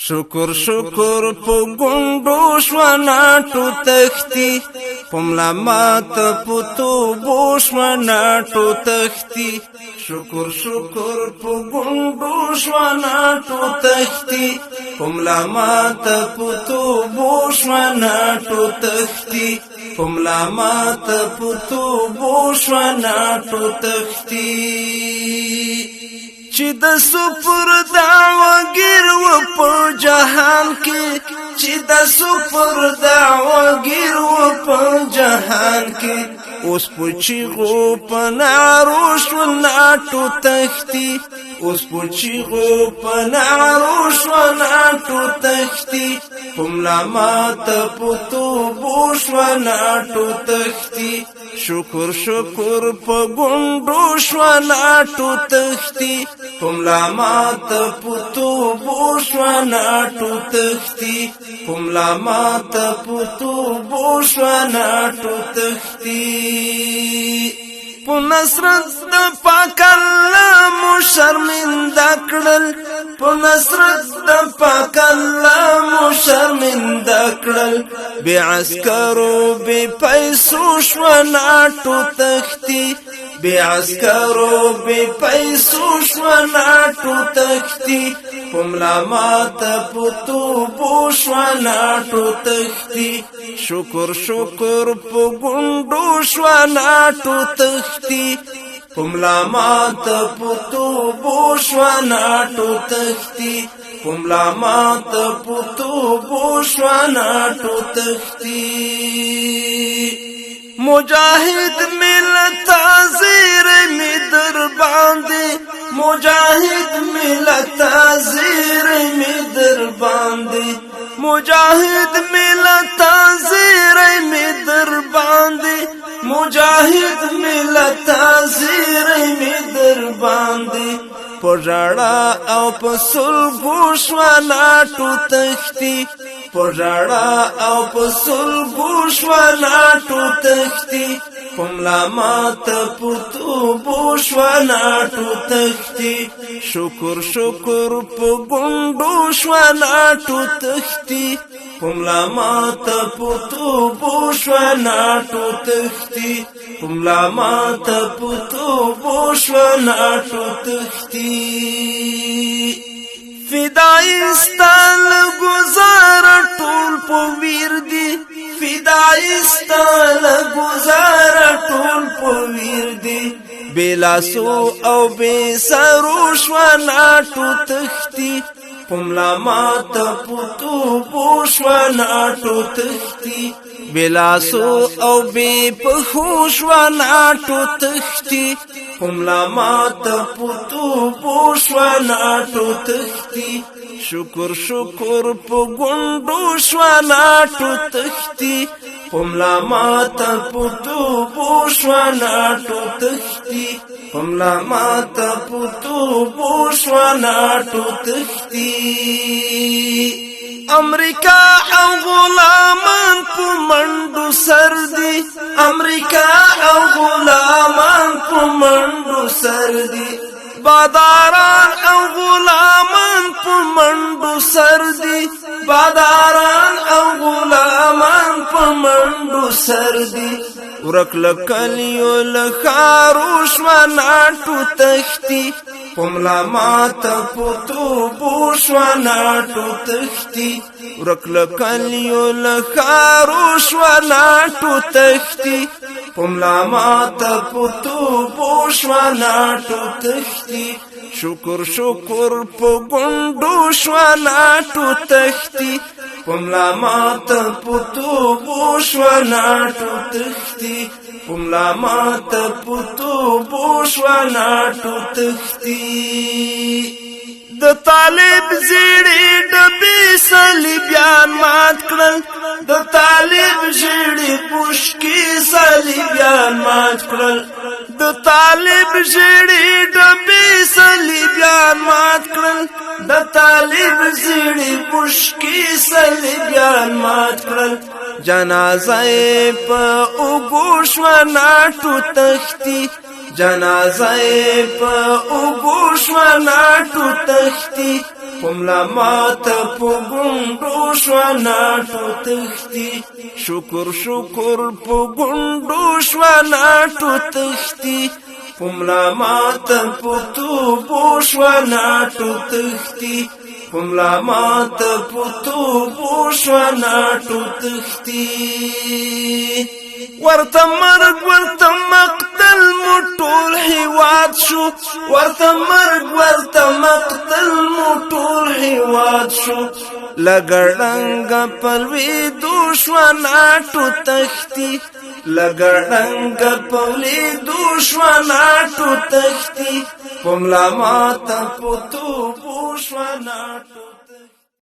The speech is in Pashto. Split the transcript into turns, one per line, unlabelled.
شکر شکر په ګوندو شو ناټو تختی پملا مات پتو بوش ناټو تختی شکر شکر په ګوندو شو ناټو تختی پملا مات پتو بوش ناټو تختی پملا مات پتو بوش ناټو تختی چې د سپر دعوګر و په جهان کې چې د سپر دعوګر و په جهان کې اوس پوچی غو پناروش ولاتو تختی اوس پوچی غو پناروش ولاتو تختی پملا مات پتو بوش ولاتو تختی شکر شکر په ګوندو شو ناټو تختی پملا مات پتو بوش ناټو تختی پملا مات پتو بوش ناټو تختی په نصرت د پاک الله مو شرمنده کړل په نصرت د پاک الله مو شرمنده کړل بے عسکرو بے پیسو شو ناټو تختی بے عسکرو بے پیسو شو ناټو تختی پملا مات پتو بوش ناټو تختی شکر شکر په ګوندو شو ناټو تختی پملا مات پتو بوش ناټو تختی پملا مات پتو بوش ناټو تختی مجاهد ملت زیر می در باندې مجاهد ملت زیر می در باندې مجاهد ملت زیر می در باندې مجاهد ملت زیر می در باندې پژړا او پسل بوش ناټو تختی پژړا او پسل بوش ناټو تختی پملا مات پتو بوش ناټو تختی شکر شکر په ګوندو شو ناټو تختی پملا مات پتو بوش ناټو تختی پملا مات پتو بوش ناټو تختی فدایستان گزار ټول په ویر دی فدایستان گزار ټول په ویر دی بلاسو او بے سرو شو ناټو تختی پملا مات پتو بوش ناټو تختی بلاسو او بے پخوش ناټو تختی پملا مات پتو بوش ناټو تختی شکر شکر په ګوندو شو ناټو تختی پملا مات پتو بوش ناټو تختی پملا مات پتو بوش ناټو تختی امریکا او غلامان په منډو سر دي امریکا او غلامان په منډو سر دي باداران او غلامان په منډو سر دي باداران او غلامان په منډو سر دي ورک لکلیو لخاروش ناټو تختی پملا مات پتو بوش ناټو تختی ورک لکلیو لخاروش ناټو تختی پملا مات پتو بوش ناټو تختی شکر شکر په ګوندو شو ناټو تختی پملا مات پتو بوش ناټو تختی پملا مات پتو بوش ناټو تختی د طالب زیړې ډبې صلیبیان مات کړل د طالب زیړې پوشکې صلیبیان مات کړل د طالب زیړې ډبې صلیبیان مات کړل د طالب زیړې پوشکې صلیبیان مات کړل جنازه په اوګو شو ناټو تختی جنازه په اوږو شوه ناټو تښتي پملا ماته په ګونډو شوه ناټو تښتي شکر شکر په ګونډو شوه ناټو تښتي پملا ماته په توبو شوه ناټو تښتي پملا ماته په توبو شوه ناټو تښتي ورته مرګ ورته مقتل مو ټول هېواد شو ورته مرګ ورته مقتل مو ټول هېواد شو لږه ړنګه په لوېدو شوه ناټو تښتي لږه ړنګه په لوېدو شوه ناټو تښتي پملا ماته په توبو شوه ناټو